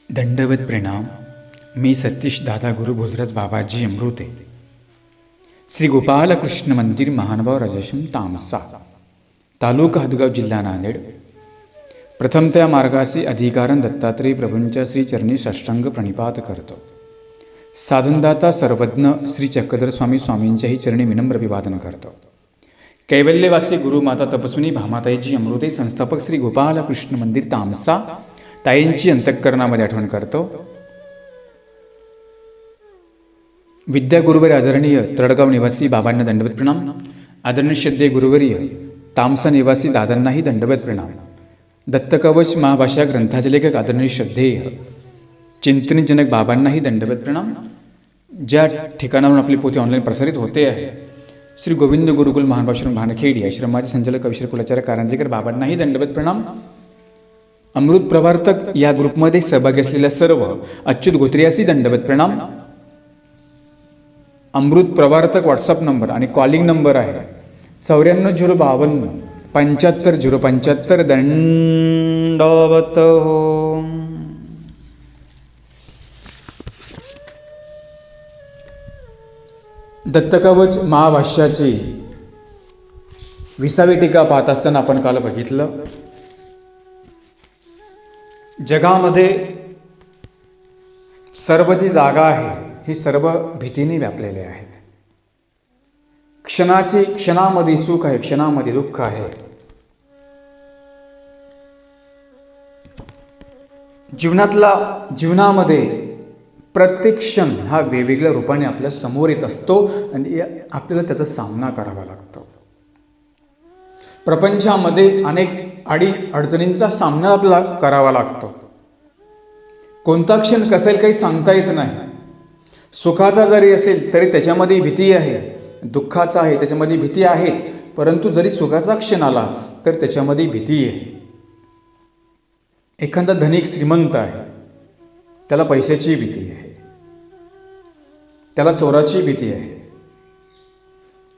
दंडवत प्रणाम. मी सतीश दादा गुरु भोजराज बाबाजी अमृते. श्री गोपालकृष्ण मंदिर महानुभाव राजाश्रम तामसा, तालुका हदगाव, जिल्हा नांदेड. प्रथम त्या मार्गाशी अधिकारण दत्तात्रय प्रभूंच्या श्री चरणी साष्टांग प्रणिपात करतो. साधनदाता सर्वज्ञ श्री चक्रधर स्वामींच्याही चरणी विनम्र अभिवादन करतो. कैवल्यवासी गुरुमाता तपस्विनी भामाताईजी अमृते, संस्थापक श्री गोपालकृष्ण मंदिर तामसा, ताईंची अंतःकरणामध्ये आठवण करतो. विद्या गुरुवर्य आदरणीय तळगाव निवासी बाबांना दंडवत प्रणाम. आदरणीय श्रद्धेय गुरुवर्य तामसा निवासी दादांनाही दंडवत प्रणाम. दत्तकवच महाभाषा ग्रंथाचे लेखक आदरणीय श्रद्धेय चिंतनजनक बाबांनाही दंडवत प्रणाम. ज्या ठिकाणावरून आपली पोथी ऑनलाईन प्रसारित होते आहे, श्री गोविंद गुरुकुल महाभाषण भानखेडी आश्रमाचे संचालक कविश्री कुलाचार्य कारंजेकर बाबांनाही दंडवत प्रणाम. अमृत प्रवर्तक या ग्रुपमध्ये सहभागी असलेल्या सर्व अच्युत गोत्रियासी दंडवत प्रणाम. अमृत प्रवर्तक व्हॉट्सअप नंबर आणि कॉलिंग नंबर आहे 94 052 75 075. दंडवत हो. दत्तकवच महाभाष्याची 20वी टीका पाहत असताना आपण काल बघितलं, जगामध्ये सर्व जी जागा आहे ही सर्व भीतीने व्यापलेले आहेत. क्षणामध्ये सुख आहे, क्षणामध्ये दुःख आहे. जीवनामध्ये प्रत्येक क्षण हा वेगवेगळ्या रूपाने आपल्या समोर येत असतो आणि आपल्याला त्याचा सामना करावा लागतो. प्रपंचामध्ये अनेक अडचणींचा सामना आपल्याला करावा लागतो. कोणता क्षण कसेल काही सांगता येत नाही. सुखाचा जरी असेल तरी त्याच्यामध्ये भीती आहे, दुःखाचा आहे त्याच्यामध्ये भीती आहेच, परंतु जरी सुखाचा क्षण आला तर त्याच्यामध्ये भीती आहे. एखादा धनिक श्रीमंत आहे, त्याला पैशाची भीती आहे, त्याला चोराची भीती आहे.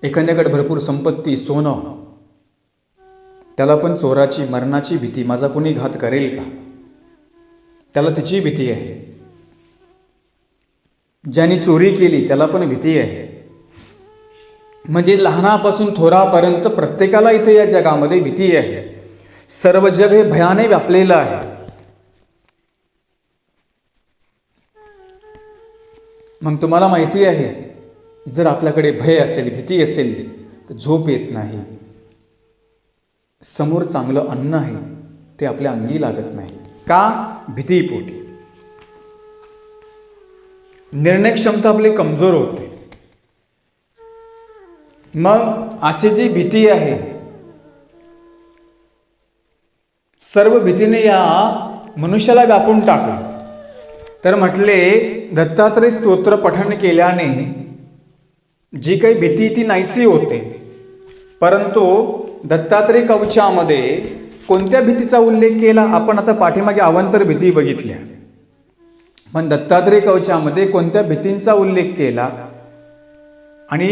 एखाद्याकडे भरपूर संपत्ती, सोनं, त्याला पण चोराची, मरणाची भीती, माझा कोणी घात करेल का, त्याला तिची भीती आहे. ज्याने चोरी केली त्याला पण भीती आहे. म्हणजे लहानापासून थोरापर्यंत प्रत्येकाला इथे या जगामध्ये भीती आहे. सर्व जग हे भयाने व्यापलेलं आहे. मग तुम्हाला माहिती आहे, जर आपल्याकडे भय असेल, भीती असेल तर झोप येत नाही. समोर चांगलं अन्न आहे ते आपल्या अंगी लागत नाही. का? भीतीपोटी. निर्णय क्षमता आपली कमजोर होते. मग अशी जी भीती आहे, सर्व भीतीने या मनुष्याला व्यापून टाकलं. तर म्हटले, दत्तात्रय स्तोत्र पठण केल्याने जी काही भीती ती नाहीशी होते. परंतु दत्तात्रय कवचामध्ये कोणत्या भीतीचा उल्लेख केला? आपण आता पाठीमागे अवांतर भीती बघितल्या, पण दत्तात्रय कवचामध्ये कोणत्या भीतींचा उल्लेख केला आणि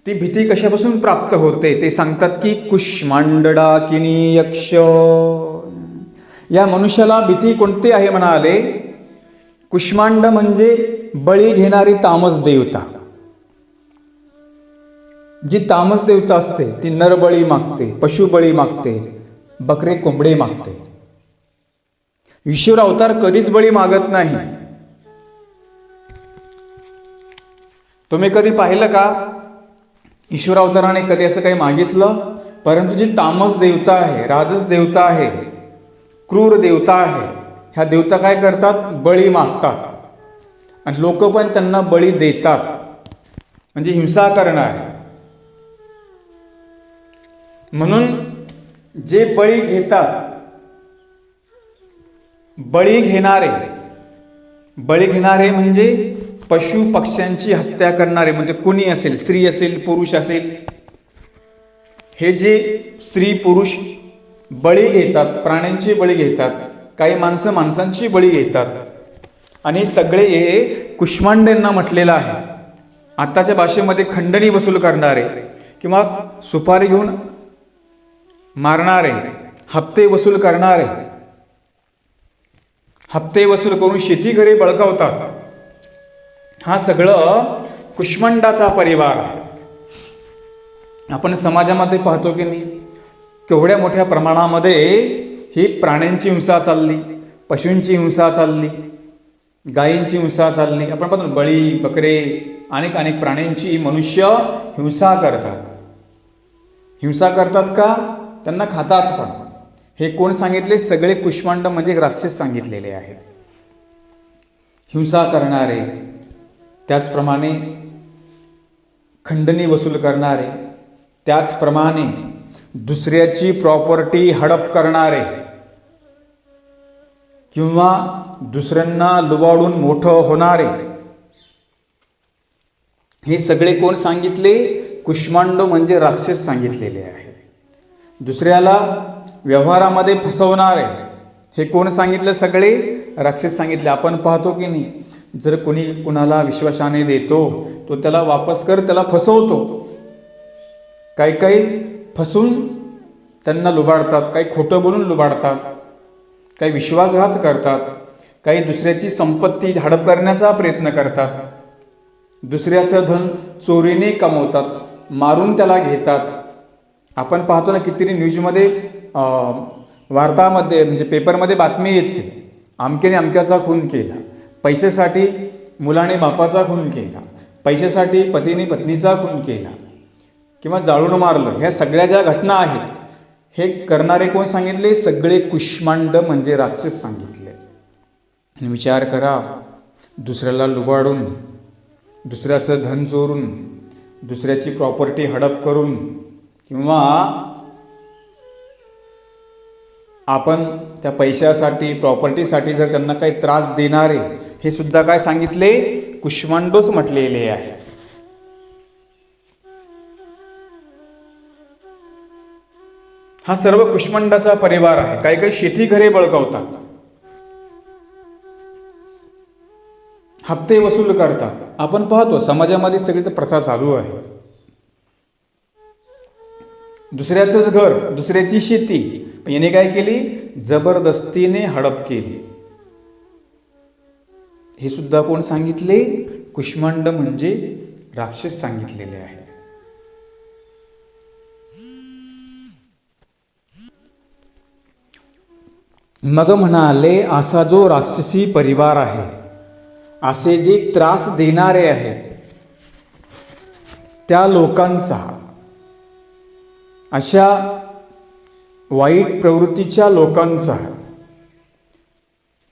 ती भीती कशापासून प्राप्त होते ते सांगतात की कुष्मांडडाकिनी यक्ष. या मनुष्याला भीती कोणती आहे म्हणाले? कुष्मांड म्हणजे बळी घेणारी तामस देवता. जी तामस देवता असते ती नरबळी मागते, पशुबळी मागते, बकरे कोंबडे मागते. ईश्वर अवतार कधीच बळी मागत नाही. तुम्ही कधी पाहिलं का ईश्वर अवताराने कधी असं काही मागितलं? परंतु जी तामस देवता आहे, राजस देवता आहे, क्रूर देवता आहे, ह्या देवता काय करतात? बळी मागतात. आणि लोक पण त्यांना बळी देतात, म्हणजे हिंसा करणार. म्हणून जे बळी घेतात, बळी घेणारे म्हणजे पशु पक्ष्यांची हत्या करणारे, म्हणजे कुणी असेल, स्त्री असेल, पुरुष असेल, हे जे स्त्री पुरुष बळी घेतात, प्राण्यांची बळी घेतात, काही माणसं माणसांची बळी घेतात, आणि सगळे हे कुष्मांड यांना म्हटलेलं आहे. आताच्या भाषेमध्ये खंडणी वसूल करणारे किंवा सुपारी घेऊन मारणारे, हप्ते वसूल करणारे, हप्ते वसूल करून शेती घरी बळकावतात, हा सगळं कुष्मांडाचा परिवार आहे. आपण समाजामध्ये पाहतो की नाही, केवढ्या मोठ्या प्रमाणामध्ये ही प्राण्यांची हिंसा चालली, पशूंची हिंसा चालली, गायींची हिंसा चालली. आपण पाहतो बळी, बकरे, अनेक अनेक प्राण्यांची मनुष्य हिंसा करतात. हिंसा करतात का? त्यांना खातात पण. हे कोण सांगितले? सगळे कुष्मांड म्हणजे राक्षस सांगितलेले आहेत. हिंसा करणारे, त्याचप्रमाणे खंडणी वसूल करणारे, त्याचप्रमाणे दुसऱ्याची प्रॉपर्टी हडप करणारे किंवा दुसऱ्यांना लुबाडून मोठं होणारे, हे सगळे कोण सांगितले? कुष्मांड म्हणजे राक्षस सांगितलेले आहे. दुसऱ्याला व्यवहारामध्ये फसवणारे, हे कोण सांगितलं? सगळे राक्षस सांगितले. आपण पाहतो की नाही, जर कोणी कुणाला विश्वासाने देतो तो त्याला वापस कर, त्याला फसवतो. काही फसून त्यांना लुबाडतात, काही खोटं बोलून लुबाडतात, काही विश्वासघात करतात, काही दुसऱ्याची संपत्ती हडप करण्याचा प्रयत्न करतात, दुसऱ्याचं धन चोरीने कमवतात, मारून त्याला घेतात. आपण पाहतो ना, कितीतरी न्यूजमध्ये वार्तामध्ये म्हणजे पेपरमध्ये बातमी येते, अमक्याने अमक्याचा खून केला, पैशासाठी मुलाने बापाचा खून केला, पैशासाठी पतीने पत्नीचा खून केला किंवा जाळून मारलं. ह्या सगळ्या ज्या घटना आहेत, हे करणारे कोण सांगितले? सगळे कुष्मांड म्हणजे राक्षस सांगितले. आणि विचार करा, दुसऱ्याला लुबाडून, दुसऱ्याचं धन चोरून, दुसऱ्याची प्रॉपर्टी हडप करून, किंवा आपण त्या पैशासाठी प्रॉपर्टीसाठी जर त्यांना काही त्रास देणारे, हे सुद्धा काय सांगितले? कुष्मांडोच म्हटलेले आहे. हा सर्व कुष्मांडाचा परिवार आहे. काही काही शेती घरे बळकावतात, हप्ते वसूल करतात. आपण पाहतो समाजामध्ये सगळीच प्रथा चालू आहे. दुसऱ्याचंच घर, दुसऱ्याची शेती, याने काय केली? जबरदस्तीने हडप केली. हे सुद्धा कोण सांगितले? कुष्मांड म्हणजे राक्षस सांगितलेले आहे. मग म्हणाले, असा जो राक्षसी परिवार आहे, असे जे त्रास देणारे आहेत, त्या लोकांचा, अशा वाईट प्रवृत्तीच्या लोकांचा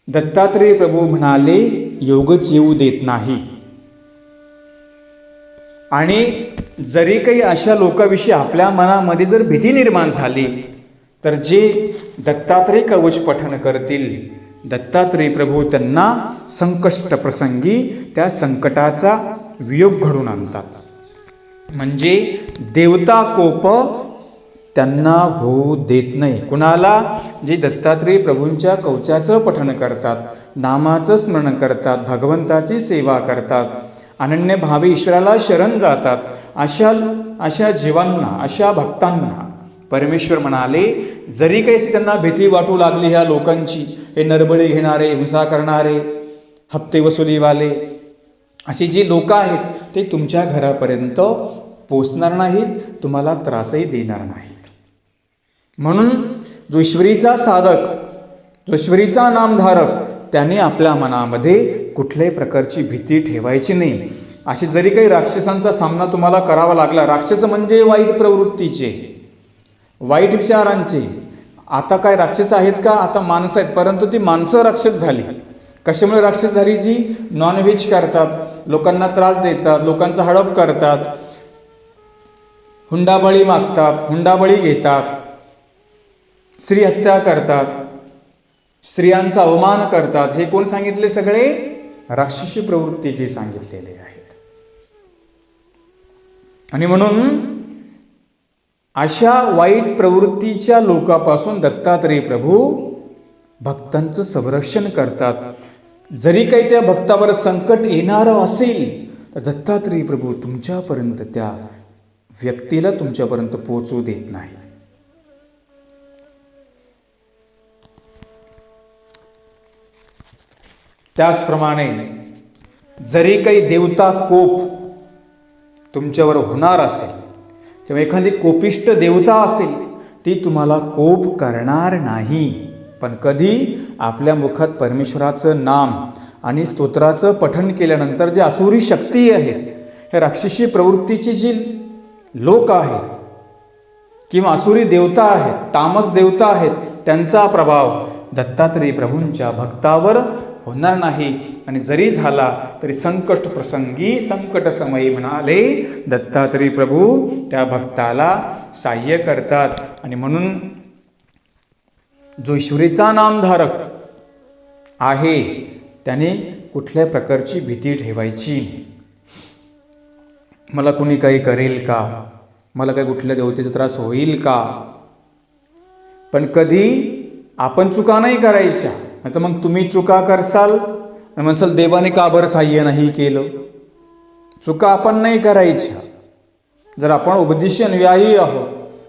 दत्तात्रेय प्रभू म्हणाले योगच येऊ देत नाही. आणि जरी काही अशा लोकांविषयी आपल्या मनामध्ये जर भीती निर्माण झाली, तर जे दत्तात्रेय कवच पठण करतील, दत्तात्रेय प्रभू त्यांना संकष्ट प्रसंगी त्या संकटाचा वियोग घडून आणतात. म्हणजे देवता कोप त्यांना होऊ देत नाही. कुणाला? जे दत्तात्रेय प्रभूंच्या कवचाचं पठण करतात, नामाचं स्मरण करतात, भगवंताची सेवा करतात, अनन्य भावे ईश्वराला शरण जातात, अशा जीवांना, अशा भक्तांना परमेश्वर म्हणाले, जरी काही त्यांना भीती वाटू लागली ह्या लोकांची, हे नरबळी घेणारे, हिंसा करणारे, हप्ते वसुलीवाले, अशी जी लोक आहेत, ते तुमच्या घरापर्यंत पोचणार नाहीत, तुम्हाला त्रासही देणार नाहीत. म्हणून जो ईश्वरीचा साधक, जो ईश्वरीचा नामधारक, त्याने आपल्या मनामध्ये कुठल्याही प्रकारची भीती ठेवायची नाही. असे जरी काही राक्षसांचा सामना तुम्हाला करावा लागला, राक्षस म्हणजे वाईट प्रवृत्तीचे, वाईट विचारांचे. आता काय राक्षस आहेत का? आता माणसं आहेत, परंतु ती माणसं राक्षस झाली. कशामुळे राक्षस झाली? जी नॉनव्हेज करतात, लोकांना त्रास देतात, लोकांचा हडप करतात, हुंडाबळी मागतात, हुंडाबळी घेतात, स्त्री हत्या करतात, स्त्रियांचा अवमान करतात. हे कोण सांगितले? सगळे राक्षसी प्रवृत्तीचे सांगितलेले आहेत. आणि म्हणून अशा वाईट प्रवृत्तीच्या लोकांपासून दत्तात्रेय प्रभू भक्तांचं संरक्षण करतात. जरी काही त्या भक्तावर संकट येणारं असेल, तर दत्तात्रेय प्रभू तुमच्यापर्यंत, त्या व्यक्तीला तुमच्यापर्यंत पोहोचू देत नाही. त्याचप्रमाणे जरी काही देवता कोप तुमच्यावर होणार असेल किंवा एखादी कोपिष्ट देवता असेल, ती तुम्हाला कोप करणार नाही. पण कधी आपल्या मुखात परमेश्वराचं नाम आणि स्तोत्राचं पठण केल्यानंतर जे आसुरी शक्ती आहे, हे राक्षसी प्रवृत्तीची जी लोक आहेत किंवा आसुरी देवता आहेत, तामस देवता आहेत, त्यांचा प्रभाव दत्तात्रेय प्रभूंच्या भक्तावर होणार नाही. आणि जरी झाला तरी संकट प्रसंगी संकट समयी म्हणाले दत्तात्रेय प्रभू त्या भक्ताला साह्य करतात. आणि म्हणून जो ईश्वरीचा नामधारक आहे त्याने कुठल्या प्रकारची भीती ठेवायची. मला कुणी काही करेल का, मला काही कुठल्या देवतेचा त्रास होईल का. पण कधी आपण चुका नाही करायच्या. आता मग तुम्ही चुका करसाल आणि म्हणसाल देवाने का बरं साह्य नाही केलं. चुका आपण नाही करायच्या. जर आपण उपदेशी अनुयायी आहोत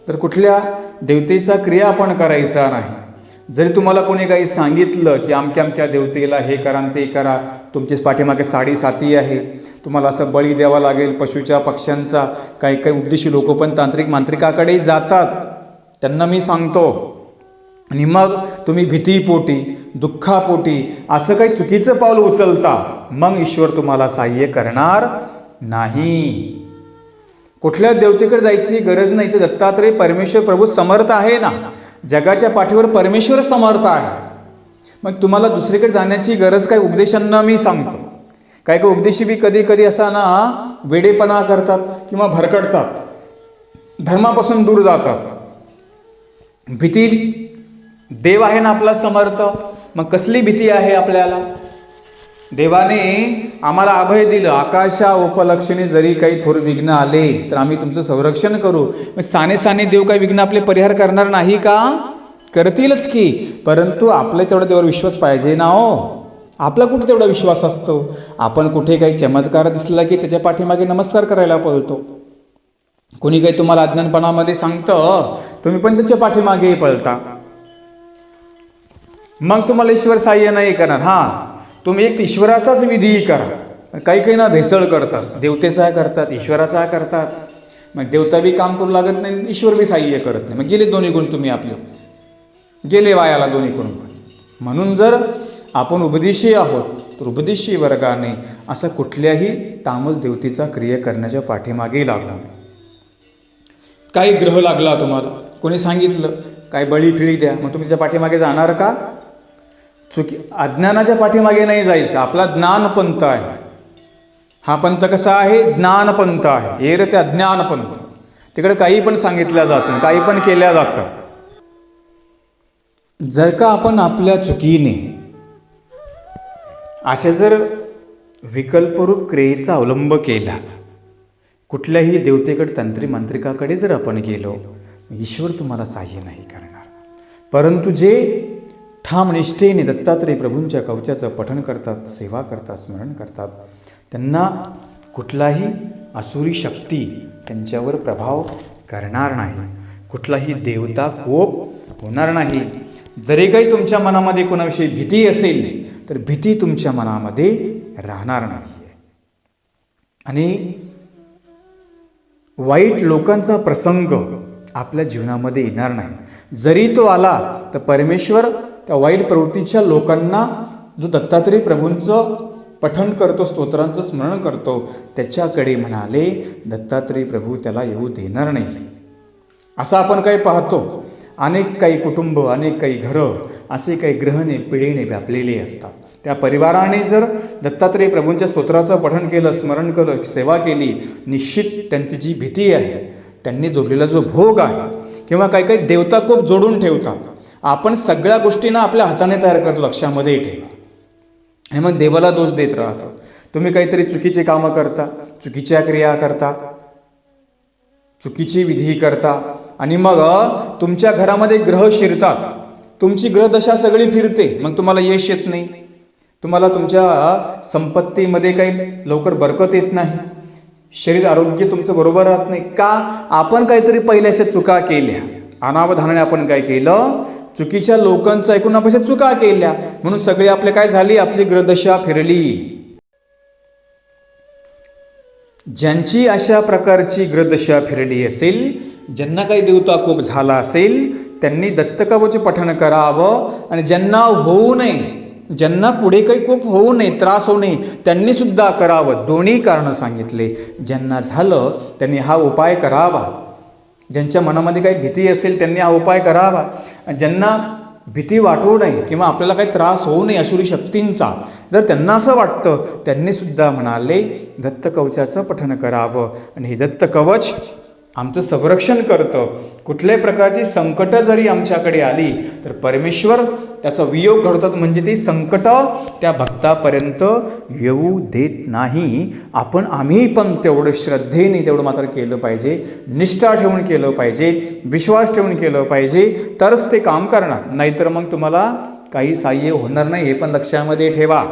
तर कुठल्या देवतेचा क्रिया आपण करायचा नाही. जरी तुम्हाला कोणी काही सांगितलं की अमक्या अमक्या देवतेला हे करा ते करा, तुमचीच पाठीमागे साडी साती आहे, तुम्हाला असं बळी द्यावा लागेल पशुच्या पक्ष्यांचा. काही काही उपदेशी लोक पण तांत्रिक मांत्रिकाकडे जातात, त्यांना मी सांगतो. आणि मग तुम्ही भीतीपोटी दुःखापोटी असं काही चुकीचं पाऊल उचलता, मग ईश्वर तुम्हाला साह्य करणार नाही. कुठल्या देवतेकडे जायची गरज नाही. तर दत्तात्रेय परमेश्वर प्रभू समर्थ आहे ना, जगाच्या पाठीवर परमेश्वर समर्थ आहे. मग तुम्हाला दुसरीकडे जाण्याची गरज काय. उपदेशांना मी सांगतो, काय काय उपदेशी बी कधी कधी असा ना वेडेपणा करतात किंवा भरकटतात, धर्मापासून दूर जातात. भीती, देव आहे ना आपला समर्थ, मग कसली भीती आहे आपल्याला. देवाने आम्हाला अभय दिलं, आकाशा उपलक्षणी जरी काही थोर विघ्न आले तर आम्ही तुमचं संरक्षण करू. मग साने साने देव काही विघ्न आपले परिहार करणार नाही का. करतीलच की, परंतु आपल्या तेवढा देवावर विश्वास पाहिजे ना हो. आपला कुठे तेवढा विश्वास असतो. आपण कुठे काही चमत्कार दिसला की त्याच्या पाठीमागे नमस्कार करायला पळतो. कोणी काही तुम्हाला अज्ञानपणामध्ये सांगतं, तुम्ही पण त्याच्या पाठीमागे पळता. मग तुम्हाला ईश्वर साह्य नाही करणार. हां, तुम्ही एक ईश्वराचाच विधी करा. काही काही ना भेसळ करतात, देवतेचा करतात, ईश्वराचा करतात. मग देवता बी काम करू लागत नाही, ईश्वर बी साह्य करत नाही. मग गेले दोन्ही गुण तुम्ही आपले, गेले वायाला दोन्ही गुण. म्हणून जर आपण उपदेशी आहोत तर उपदेशी वर्गाने असं कुठल्याही तामस देवतेचा क्रिया करण्याच्या पाठीमागे लागला. काही ग्रह लागला तुम्हाला, कोणी सांगितलं काय बळी फिळी द्या, मग तुम्ही त्याच्या पाठीमागे जाणार का. चुकी अज्ञानाच्या पाठीमागे नाही जायचं. आपला ज्ञानपंथ आहे. हा पंथ कसा आहे, ज्ञानपंथ आहे. एर ते अज्ञानपंथ, तिकडे काही पण सांगितलं जातं, काही पण केल्या जातं. जर का आपण आपल्या चुकीने असे जर विकल्परूप क्रियेचा अवलंब केला, कुठल्याही देवतेकडे तंत्री मंत्रिकाकडे जर आपण गेलो, ईश्वर तुम्हाला साह्य नाही करणार. परंतु जे ठाम निष्ठेने दत्तात्रेय प्रभूंच्या कवचाचं पठण करतात, सेवा करतात, स्मरण करतात, त्यांना कुठलाही आसुरी शक्ती त्यांच्यावर प्रभाव करणार नाही. कुठलाही देवता कोप होणार नाही. जरी काही तुमच्या मनामध्ये कोणाविषयी भीती असेल तर भीती तुमच्या मनामध्ये राहणार नाही. आणि वाईट लोकांचा प्रसंग आपल्या जीवनामध्ये येणार नाही. जरी तो आला तर परमेश्वर त्या वाईट प्रवृत्तीच्या लोकांना, जो दत्तात्रेय प्रभूंचं पठण करतो, स्तोत्रांचं स्मरण करतो, त्याच्याकडे म्हणाले दत्तात्रेय प्रभू त्याला येऊ देणार नाही. असं आपण काही पाहतो. अनेक काही कुटुंब, अनेक काही घरं असे काही ग्रहणे पिढीने व्यापलेले असतात. त्या परिवाराने जर दत्तात्रेय प्रभूंच्या स्तोत्राचं पठण केलं, स्मरण केलं, सेवा केली, निश्चित त्यांची जी भीती आहे, त्यांनी जोडलेला जो भोग आहे, किंवा काही काही देवताकोप जोडून ठेवतात. आपण सगळ्या गोष्टींना आपल्या हाताने तयार करतो, लक्षामध्ये ठेवा. आणि मग देवाला दोष देत राहतो. तुम्ही काहीतरी चुकीचे कामं करता, चुकीच्या क्रिया करता, चुकीची विधी करता, आणि मग तुमच्या घरामध्ये ग्रह शिरतात, तुमची ग्रहदशा सगळी फिरते, मग तुम्हाला यश येत नाही, तुम्हाला तुमच्या संपत्तीमध्ये काही लवकर बरकत येत नाही, शरीर आरोग्य तुमचं बरोबर राहत नाही. का. आपण काहीतरी पहिल्या अशा चुका केल्या, अनावधानाने आपण काय केलं, चुकीच्या लोकांचं ऐकून आपण चुका केल्या, म्हणून सगळे आपले काय झाली, आपली ग्रहदशा फिरली. ज्यांची अशा प्रकारची ग्रहदशा फिरली असेल, ज्यांना काही देवता कोप झाला असेल, त्यांनी दत्तकवच पठण करावं. आणि ज्यांना होऊ नये, ज्यांना पुढे काही कोप होऊ नये, त्रास होऊ नये, त्यांनी सुद्धा करावं. दोन्ही कारणं सांगितले. ज्यांना झालं त्यांनी हा उपाय करावा. ज्यांच्या मनामध्ये काही भीती असेल त्यांनी हा उपाय करावा. ज्यांना भीती वाटू नये किंवा आपल्याला काही त्रास होऊ नये असुरी शक्तींचा, जर त्यांना असं वाटतं, त्यांनी सुद्धा म्हणाले दत्तकवचाचं पठण करावं. आणि हे दत्तकवच आमचं संरक्षण करतं. कुठल्याही प्रकारची संकटं जरी आमच्याकडे आली तर परमेश्वर त्याचा वियोग घडवतात, म्हणजे ती संकटं त्या भक्तापर्यंत येऊ देत नाही. आम्ही पण तेवढं श्रद्धेने तेवढं मात्र केलं पाहिजे, निष्ठा ठेवून केलं पाहिजे, विश्वास ठेवून केलं पाहिजे, तरच ते काम करणार. नाहीतर मग तुम्हाला काही साह्य होणार नाही, हे पण लक्षामध्ये ठेवा.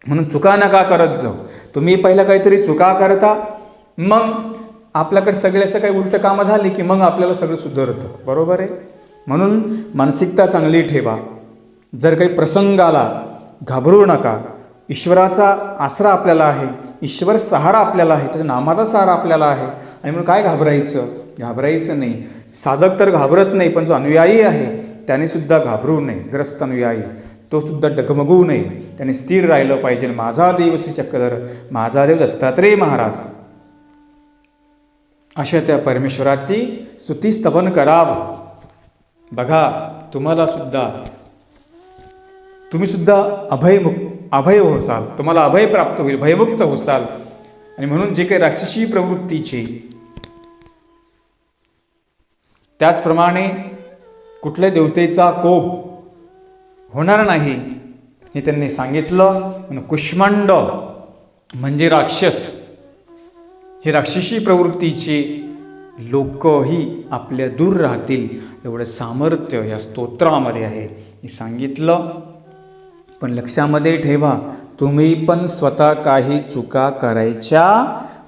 म्हणून चुका नका करत जाऊ. तुम्ही पहिला काहीतरी चुका करता, मग आपल्याकडे सगळे असं काही उलटं कामं झाली की मग आपल्याला सगळं सुधारतं. बरोबर आहे. म्हणून मानसिकता चांगली ठेवा. जर काही प्रसंग आला घाबरू नका. ईश्वराचा आसरा आपल्याला आहे, ईश्वर सहारा आपल्याला आहे, त्याच्या नामाचा सहारा आपल्याला आहे. आणि म्हणून काय घाबरायचं नाही. साधक तर घाबरत नाही, पण जो अनुयायी आहे त्याने सुद्धा घाबरू नये. ग्रस्त अनुयायी तो सुद्धा डगमगू नये, त्याने स्थिर राहिलं पाहिजे. माझा देव श्री चक्रधर, माझा देव दत्तात्रेय महाराज, अशा त्या परमेश्वराची स्तुतिस्तवन करावं. बघा, तुम्ही सुद्धा अभय होसाल, तुम्हाला अभय प्राप्त होईल, भयमुक्त होसाल. आणि म्हणून जे काही राक्षसी प्रवृत्तीचे, त्याचप्रमाणे कुठल्या देवतेचा कोप होणार नाही हे त्यांनी सांगितलं. म्हणून कुष्मांड म्हणजे राक्षस, हे राक्षसी प्रवृत्तीचे लोकही आपल्या दूर राहतील एवढं सामर्थ्य या स्तोत्रामध्ये आहे हे सांगितलं. पण लक्षामध्ये ठेवा, तुम्ही पण स्वतः काही चुका करायच्या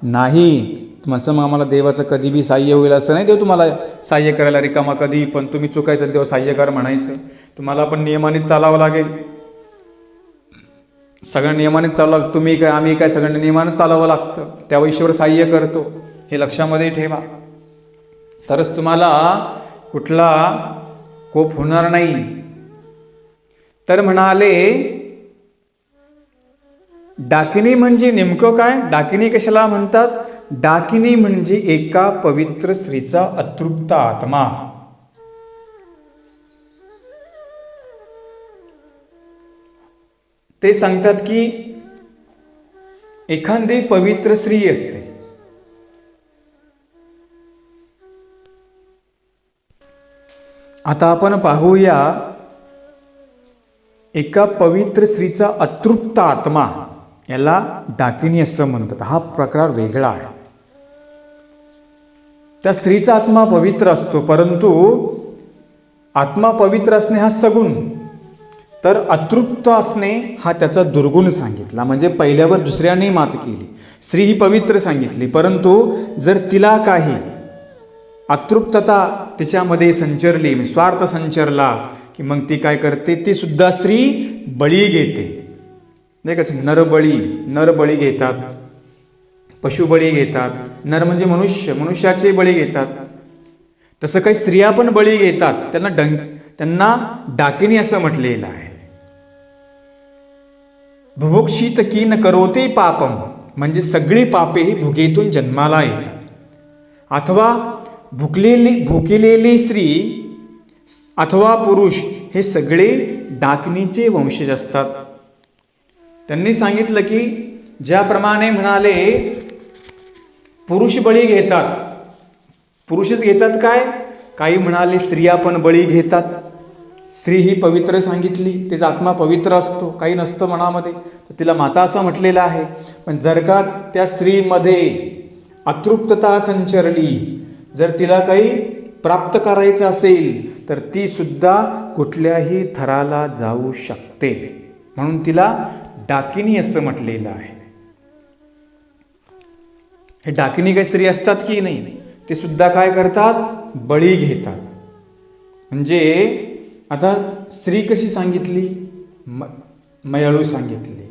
नाही. असं मग आम्हाला देवाचं कधी बी साह्य होईल असं नाही. देव तुम्हाला साह्य करायला रिकामा कधी पण. तुम्ही चुकायचं देव साह्य कर म्हणायचं. तुम्हाला पण नियमानेच चालावं लागेल. सगळ्या नियमाने चालू लागतं. तुम्ही काय आम्ही काय सगळ्यांनी नियमाने चालावं लागतं. त्यावर ईश्वर साह्य करतो, हे लक्षामध्ये ठेवा. तरच तुम्हाला कुठला कोप होणार नाही. तर म्हणाले डाकिनी म्हणजे नेमकं काय? डाकिनी कशाला म्हणतात? डाकिनी म्हणजे एका पवित्र स्त्रीचा अतृप्त आत्मा. ते सांगतात की एखादी पवित्र स्त्री असते, आता आपण पाहूया एका पवित्र स्त्रीचा अतृप्त आत्मा, याला डाकिनी असं म्हणतात. हा प्रकार वेगळा आहे. त्या स्त्रीचा आत्मा पवित्र असतो, परंतु आत्मा पवित्र असणे हा सगुण, तर अतृप्त असणे हा त्याचा दुर्गुण सांगितला. म्हणजे पहिल्यावर दुसऱ्याने मात केली. स्त्री ही पवित्र सांगितली, परंतु जर तिला काही अतृप्तता तिच्यामध्ये संचरली, स्वार्थ संचरला, की मग ती काय करते? ती सुद्धा स्त्री बळी घेते. नाही कसं नरबळी घेतात, पशुबळी घेतात. नर म्हणजे मनुष्याचे बळी घेतात. तसं काही स्त्रिया पण बळी घेतात. त्यांना डाकिनी असं म्हटलेलं आहे. बुभुक्षित कीन करोते पापम, म्हणजे सगळी पापे ही भुकेतून जन्माला येतात. अथवा भुकेलेली स्त्री अथवा पुरुष हे सगळे डाकिनीचे वंशज असतात. त्यांनी सांगितलं की ज्याप्रमाणे म्हणाले पुरुष बळी घेतात, पुरुषच घेतात काय? काही म्हणाले स्त्रिया पण बळी घेतात. स्त्री ही पवित्र सांगितली, तिचा आत्मा पवित्र असतो, काही नसतं मनामध्ये, तर तिला माता असं म्हटलेलं आहे. पण जर का त्या स्त्रीमध्ये अतृप्तता संचरली, जर तिला काही प्राप्त करायचं असेल तर ती सुद्धा कुठल्याही थराला जाऊ शकते. म्हणून तिला डाकिनी असं म्हटलेलं आहे. हे डाकिनी काही स्त्री असतात की नाही, ते सुद्धा काय करतात? बळी घेतात. म्हणजे आता स्त्री कशी सांगितली? मयाळू सांगितली.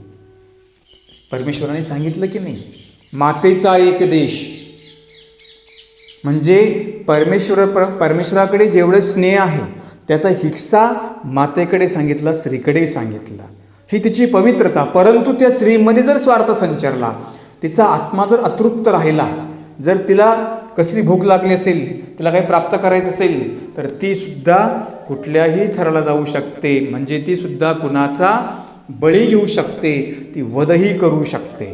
परमेश्वराने सांगितलं की नाही, मातेचा एक देश. म्हणजे परमेश्वराकडे जेवढं स्नेह आहे त्याचा हिस्सा मातेकडे सांगितला, स्त्रीकडे सांगितला. ही तिची पवित्रता. परंतु त्या स्त्रीमध्ये जर स्वार्थ संचारला, तिचा आत्मा जर अतृप्त राहिला, जर तिला कसली भूक लागली असेल, तिला काही प्राप्त करायचं असेल, तर ती सुद्धा कुठल्याही थराला जाऊ शकते. म्हणजे ती सुद्धा कुणाचा बळी घेऊ शकते, ती वधही करू शकते.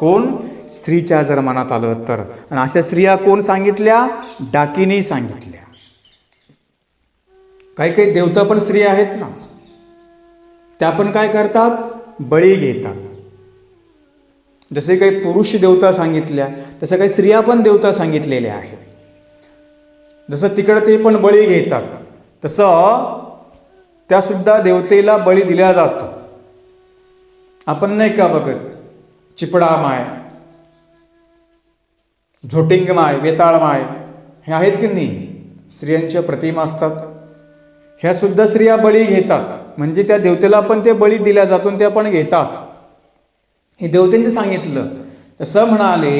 कोण? स्त्रीच्या जर मनात आलं तर. आणि अशा स्त्रिया कोण सांगितल्या? डाकिनी सांगितल्या. काही काही देवता पण स्त्रिया आहेत ना, त्या पण काय करतात? बळी घेतात. जसे काही पुरुष देवता सांगितल्या, तसं काही स्त्रिया पण देवता सांगितलेल्या आहेत. जसं तिकडं ते पण बळी घेतात, तसं त्या सुद्धा देवतेला बळी दिला जातो. आपण नाही का बघत, चिपडा माय, झोटिंग माय, वेताळ माय, हे आहेत की नाही, स्त्रियांच्या प्रतिमा असतात. ह्या सुद्धा स्त्रिया बळी घेतात. म्हणजे त्या देवतेला पण ते बळी दिल्या जातो, त्या पण घेतात. हे देवतेंनी सांगितलं. तसं म्हणाले,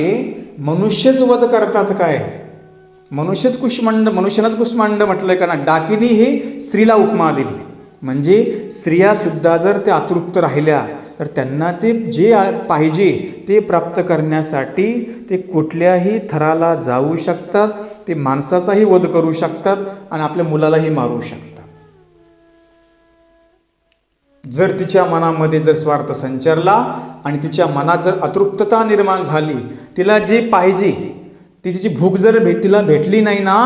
मनुष्यच वध करतात काय? मनुष्यच कुष्मांड, मनुष्यालाच कुष्मांड म्हटलंय का ना. डाकिनी हे स्त्रीला उपमा दिली. म्हणजे स्त्रिया सुद्धा जर त्या अतृप्त राहिल्या, तर त्यांना ते जे पाहिजे ते प्राप्त करण्यासाठी ते कुठल्याही थराला जाऊ शकतात. ते माणसाचाही वध करू शकतात आणि आपल्या मुलालाही मारू शकतात. जर तिच्या मनामध्ये जर स्वार्थ संचारला आणि तिच्या मनात जर अतृप्तता निर्माण झाली, तिला जे पाहिजे ती तिची भूक जर तिला भेटली नाही ना,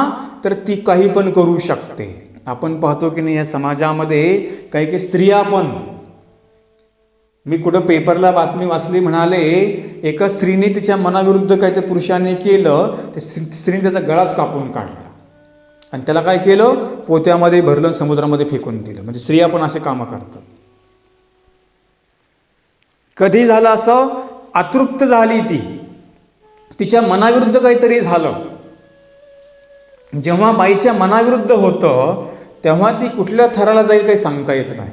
तर ती काही पण करू शकते. आपण पाहतो की नाही, या समाजामध्ये काही काही स्त्रिया पण, मी कुठं पेपरला बातमी वाचली, म्हणाले एका स्त्रीने तिच्या मनाविरुद्ध काही ते पुरुषाने केलं, त्या स्त्रीने त्याचा गळाच कापून काढला आणि त्याला काय केलं? पोत्यामध्ये भरलं, समुद्रामध्ये फेकून दिलं. म्हणजे स्त्रिया पण असे कामं करतात. कधी झालं असं? अतृप्त झाली ती, तिच्या मनाविरुद्ध काहीतरी झालं. जेव्हा बाईच्या मनाविरुद्ध होतं, तेव्हा ती कुठल्या थराला जाईल काही सांगता येत नाही.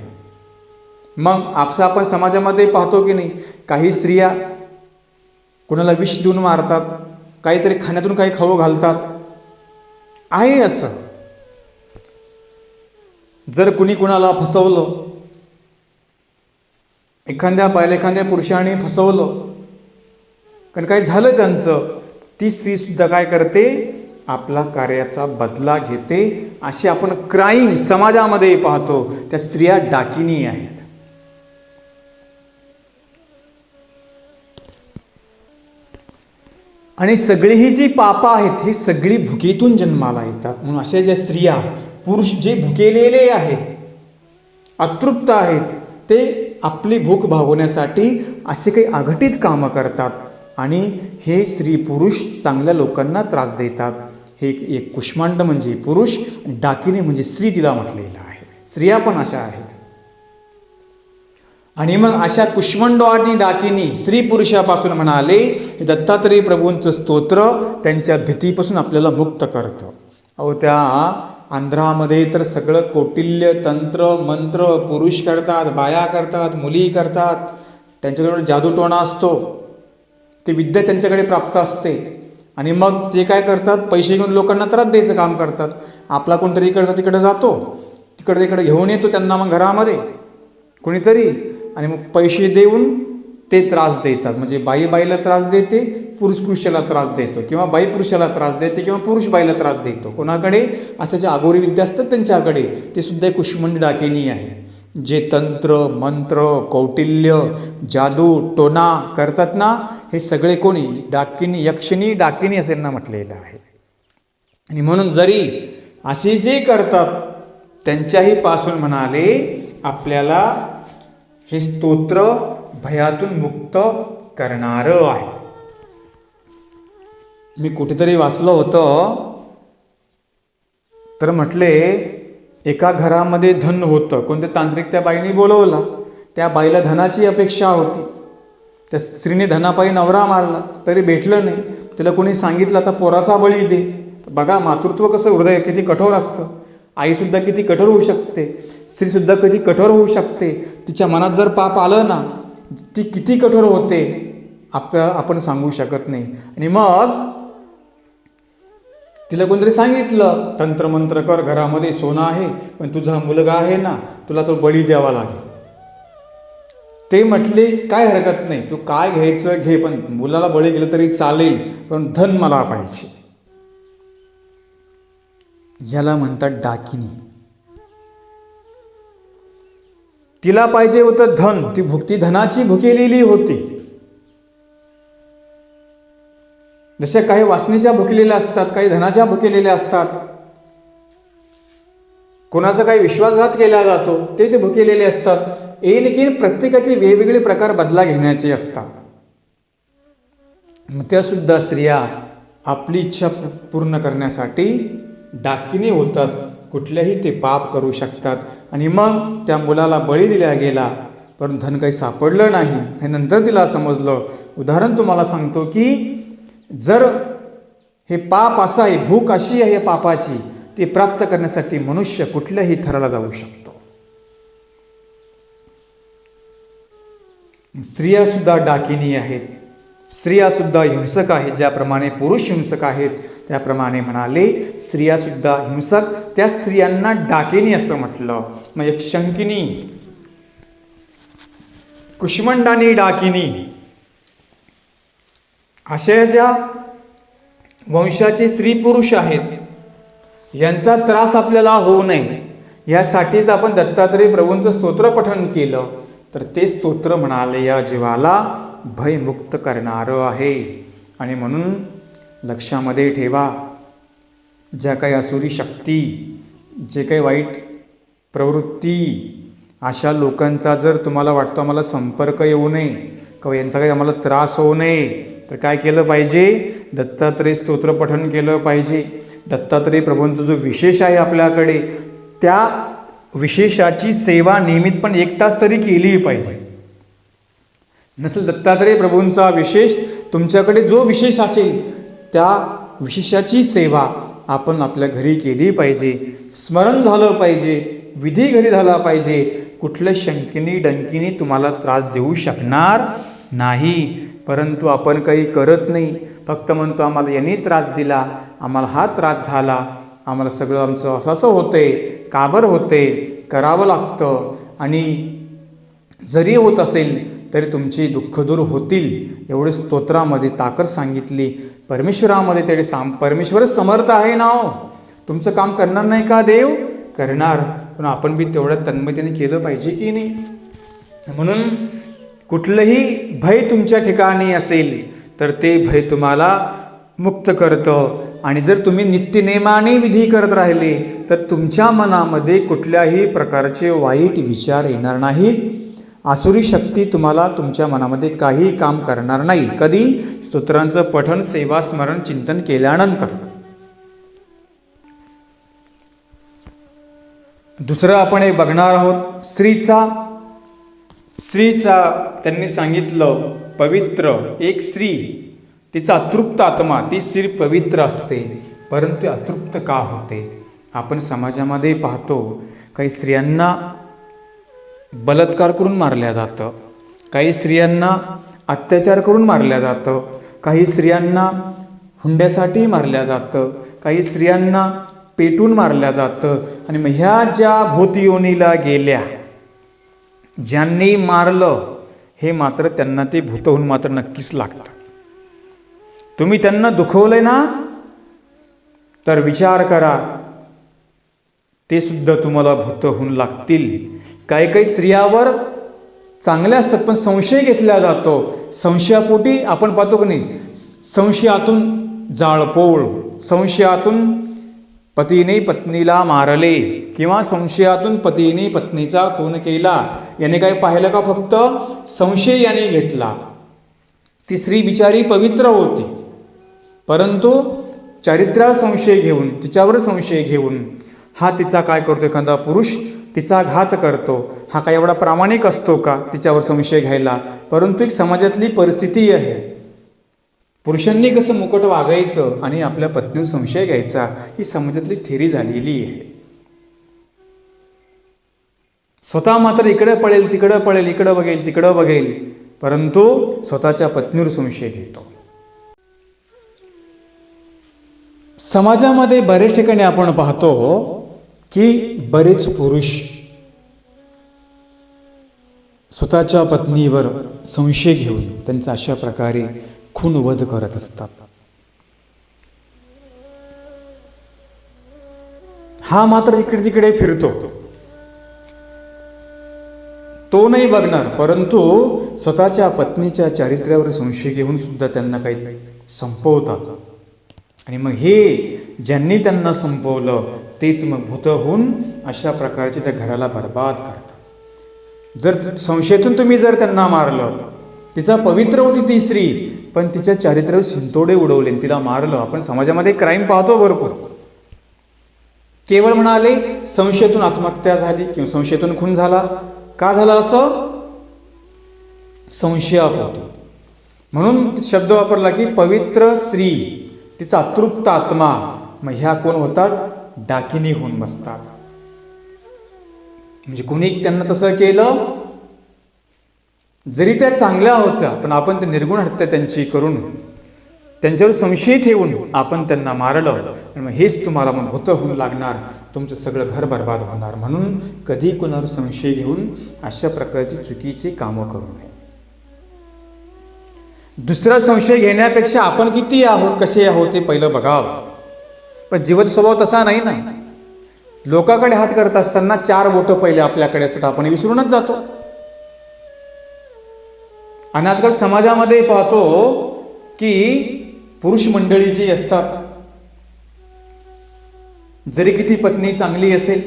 मग आपसा आपण समाजामध्ये पाहतो की नाही, काही स्त्रिया कुणाला विष देऊन मारतात, काहीतरी खाण्यातून काही खाऊ घालतात. आहे असं. जर कुणी कुणाला फसवलं, एखाद्या बायला एखाद्या पुरुषाने फसवलं, कारण काही झालं त्यांचं, ती स्त्री सुद्धा काय करते? आपला कार्याचा बदला घेते. असे आपण क्राईम समाजामध्ये पाहतो. त्या स्त्रिया डाकिनी आहेत. आणि सगळी ही जी पापं आहेत, ही सगळी भुकेतून जन्माला येतात. म्हणून अशा ज्या स्त्रिया, पुरुष जे भुकेलेले आहेत, अतृप्त आहेत, ते आपली भूक भागवण्यासाठी असे काही अघटित कामं करतात आणि हे स्त्री पुरुष चांगल्या लोकांना त्रास देतात. हे एक कुष्मांड म्हणजे पुरुष, डाकिनी म्हणजे स्त्री तिला म्हटलेलं आहे. स्त्रिया पण अशा आहेत. आणि मग अशा कुष्मांड आणि डाकिनी स्त्री पुरुषापासून म्हणाले, हे दत्तात्रेय प्रभूंचं स्तोत्र त्यांच्या भीतीपासून आपल्याला मुक्त करतं. अहो, त्या आंध्रामध्ये तर सगळं कौटिल्य, तंत्र, मंत्र पुरुष करतात, बाया करतात, मुली करतात. त्यांच्याकडे जादूटोणा असतो, ती विद्या त्यांच्याकडे प्राप्त असते. आणि मग ते काय करतात? पैसे घेऊन लोकांना त्रास द्यायचं काम करतात. आपला कोणतरी इकडचा तिकडे जातो, तिकडे तिकडे घेऊन येतो त्यांना मग घरामध्ये कोणीतरी, आणि मग पैसे देऊन ते त्रास देतात. म्हणजे बाई बाईला त्रास देते, पुरुष पुरुषाला त्रास देतो, किंवा बाई पुरुषाला त्रास देते, किंवा पुरुष बाईला त्रास देतो. कोणाकडे? अशा ज्या अघोरी विद्या असतात त्यांच्याकडे. ते सुद्धा एक कुष्मांड डाकिनी आहे. जे तंत्र, मंत्र, कौटिल्य, जादू टोना करतात ना, हे सगळे कोणी? डाकिनी, यक्षिणी, डाकिनी असे ना म्हटलेलं आहे. आणि म्हणून जरी असे जे करतात त्यांच्याही पासून म्हणाले, आपल्याला हे स्तोत्र भयातून मुक्त करणारं आहे. मी कुठेतरी वाचलं होतं, तर म्हटले एका घरामध्ये धन होतं. कोणते तांत्रिक त्या बाईने बोलवला. त्या बाईला धनाची अपेक्षा होती. त्या स्त्रीने धनापायी नवरा मारला, तरी भेटलं नाही. तिला कोणी सांगितलं आता पोराचा बळी दे. बघा मातृत्व कसं, हृदय किती कठोर असतं. आईसुद्धा किती कठोर होऊ शकते, स्त्रीसुद्धा किती कठोर होऊ शकते. तिच्या मनात जर पाप आलं ना, ती किती कठोर होते आपण सांगू शकत नाही. आणि मग तिला कोणतरी सांगितलं, तंत्रमंत्र कर, घरामध्ये सोनं आहे, पण तुझा मुलगा आहे ना, तुला तो बळी द्यावा लागेल. ते म्हटले काय हरकत नाही, तू काय घ्यायचं घे, पण मुलाला बळी गेलं तरी चालेल, पण धन मला पाहिजे. याला म्हणतात डाकिनी. तिला पाहिजे होतं धन, ती धनाची भुकेलेली होती. जसे काही वासनेच्या भुकेलेल्या असतात, काही धनाच्या भुकेलेल्या असतात. कोणाचा काही विश्वासघात केला जातो, ते भुकेलेले असतात. एकीन प्रत्येकाचे वेगवेगळे प्रकार बदला घेण्याचे असतात. मग त्या सुद्धा स्त्रिया आपली इच्छा पूर्ण करण्यासाठी डाकिनी होतात. कुठल्याही ते पाप करू शकतात. आणि मग त्या मुलाला बळी दिला गेला, पण धन काही सापडलं नाही. हे नंतर तिला समजलं. उदाहरण तुम्हाला सांगतो की जर हे पाप असं आहे, भूक अशी आहे पापाची, ती प्राप्त करण्यासाठी मनुष्य कुठल्याही थराला जाऊ शकतो. स्त्रिया सुद्धा डाकिनी आहेत, स्त्रिया सुद्धा हिंसक आहेत. ज्याप्रमाणे पुरुष हिंसक आहेत, त्याप्रमाणे म्हणाले स्त्रिया सुद्धा हिंसक. त्या स्त्रियांना डाकिनी असं म्हटलं. मग एक शंकिनी, कुष्मंडानी, डाकिनी अशा ज्या वंशाचे स्त्री पुरुष आहेत, यांचा त्रास आपल्याला होऊ नये यासाठीच आपण दत्तात्रय प्रभूंचं स्तोत्र पठण केलं. तर ते स्तोत्र म्हणाले या जीवाला भयमुक्त करणारं आहे. आणि म्हणून लक्षामध्ये ठेवा, ज्या काही आसुरी शक्ती, जे काही वाईट प्रवृत्ती, अशा लोकांचा जर तुम्हाला वाटतं आम्हाला संपर्क येऊ नये किंवा यांचा काही आम्हाला त्रास होऊ नये, तर काय केलं पाहिजे? दत्तात्रय स्तोत्र पठण केलं पाहिजे. दत्तात्रय प्रभूंचा जो विशेष आहे आपल्याकडे, त्या विशेषाची सेवा नियमितपणे 1 तास तरी केली पाहिजे. नसेल दत्तात्रय प्रभूंचा विशेष, तुमच्याकडे जो विशेष असेल त्या विशेषाची सेवा आपण आपल्या घरी केली पाहिजे. स्मरण झालं पाहिजे, विधी घरी झाला पाहिजे. कुठल्या शंकिनी डंकिनी तुम्हाला त्रास देऊ शकणार नाही. परंतु आपण काही करत नाही, फक्त म्हणतो आम्हाला यांनी त्रास दिला, आम्हाला हा त्रास झाला, आम्हाला सगळं आमचं असं होतंय, काबर होते, करावं लागतं. आणि जरी होत असेल तरी तुमची दुःख दूर होतील एवढे स्तोत्रामध्ये ताकद सांगितली. परमेश्वरामध्ये तेवढे परमेश्वरच समर्थ आहे ना. तुमचं काम करणार नाही का? देव करणार, पण आपण बी तेवढ्या तन्मयतेने केलं पाहिजे की नाही. म्हणून कुठलंही भय तुमच्या ठिकाणी असेल तर ते भय तुम्हाला मुक्त करतं. आणि जर तुम्ही नित्यनेमाने विधी करत राहिले तर तुमच्या मनामध्ये कुठल्याही प्रकारचे वाईट विचार येणार नाहीत. आसुरी शक्ती तुम्हाला तुमच्या मनामध्ये काही काम करणार नाही. कधी? स्तोत्रांचं पठण, सेवा, स्मरण, चिंतन केल्यानंतर. दुसरं आपण एक बघणार आहोत, स्त्रीचा त्यांनी सांगितलं पवित्र. एक स्त्री, तिचा अतृप्त आत्मा, ती स्त्री पवित्र असते, परंतु अतृप्त का होते? आपण समाजामध्ये पाहतो काही स्त्रियांना बलात्कार करून मारल्या जातं, काही स्त्रियांना अत्याचार करून मारल्या जातं, काही स्त्रियांना हुंड्यासाठी मारल्या जातं, काही स्त्रियांना पेटून मारल्या जातं. आणि मग ह्या ज्या भूतयोनीला गेल्या, ज्यांनी मारलं, हे मात्र त्यांना ते भूतहोऊन मात्र नक्कीच लागतं. तुम्ही त्यांना दुखवलंय ना, तर विचार करा, ते सुद्धा तुम्हाला भूतहोऊन लागतील. काही काही स्त्रियावर चांगल्या असतात, पण संशय घेतला जातो. संशयापोटी आपण पाहतो की नाही, संशयातून जाळपोळ, संशयातून पतीने पत्नीला मारले, किंवा संशयातून पतीने पत्नीचा खून केला. याने काय पाहिलं का? फक्त संशय याने घेतला. ती स्त्री बिचारी पवित्र होती, परंतु चारित्र्यावर संशय घेऊन, तिच्यावर संशय घेऊन हा तिचा काय करतो? एखादा पुरुष तिचा घात करतो. हा काय एवढा प्रामाणिक असतो का तिच्यावर संशय घ्यायला? परंतु एक समाजातली परिस्थिती आहे. पुरुषांनी कसं मुकट वागायचं आणि आपल्या पत्नीवर संशय घ्यायचा, ही समाजातली थेरी झालेली आहे. स्वतः मात्र इकडे पळेल तिकडं पळेल, इकडं बघेल तिकडं बघेल, परंतु स्वतःच्या पत्नीवर संशय घेतो. समाजामध्ये बरेच ठिकाणी आपण पाहतो की बरेच पुरुष स्वतःच्या पत्नीवर संशय घेऊन त्यांचा अशा प्रकारे खूनवध करत असतात. हा मात्र इकडे तिकडे फिरतो, तो नाही बघणार, परंतु स्वतःच्या पत्नीच्या चारित्र्यावर संशय घेऊन सुद्धा त्यांना काही संपवतात. आणि मग हे ज्यांनी त्यांना संपवलं तेच मग भूत होऊन अशा प्रकारचे त्या घराला बर्बाद करतात. जर संशयातून तुम्ही जर त्यांना मारलं, तिचा पवित्र होती ती स्त्री, पण तिच्या चारित्र्यावर शिंतोडे उडवले, तिला मारलं. आपण समाजामध्ये क्राईम पाहतो भरपूर. केवळ म्हणाले संशयातून आत्महत्या झाली किंवा संशयातून खून झाला. का झाला असं? संशयापोटी. म्हणून शब्द वापरला की पवित्र स्त्री, तिचा अतृप्त आत्मा. मग ह्या कोण होतात? डाकिनी होऊन बसतात. म्हणजे कोणी त्यांना तसं केलं, जरी त्या चांगल्या होत्या पण आपण ते निर्गुण हत्या त्यांची करून त्यांच्यावर संशय ठेवून आपण त्यांना मारलं, मग हेच तुम्हाला मग भूत होऊन लागणार, तुमचं सगळं घर बर्बाद होणार. म्हणून कधी कोणावर संशय घेऊन अशा प्रकारची चुकीची कामं करू नये. दुसरा संशय घेण्यापेक्षा आपण किती आहोत, कसे आहोत ते पहिलं बघावं. पण जीवाचा स्वभाव तसा नाही ना. लोकांकडे हात करत असताना 4 बोटं पहिले आपल्याकडे असतात, आपण विसरूनच जातो. आणि आजकाल समाजामध्ये पाहतो की पुरुष मंडळी जी असतात, जरी किती पत्नी चांगली असेल,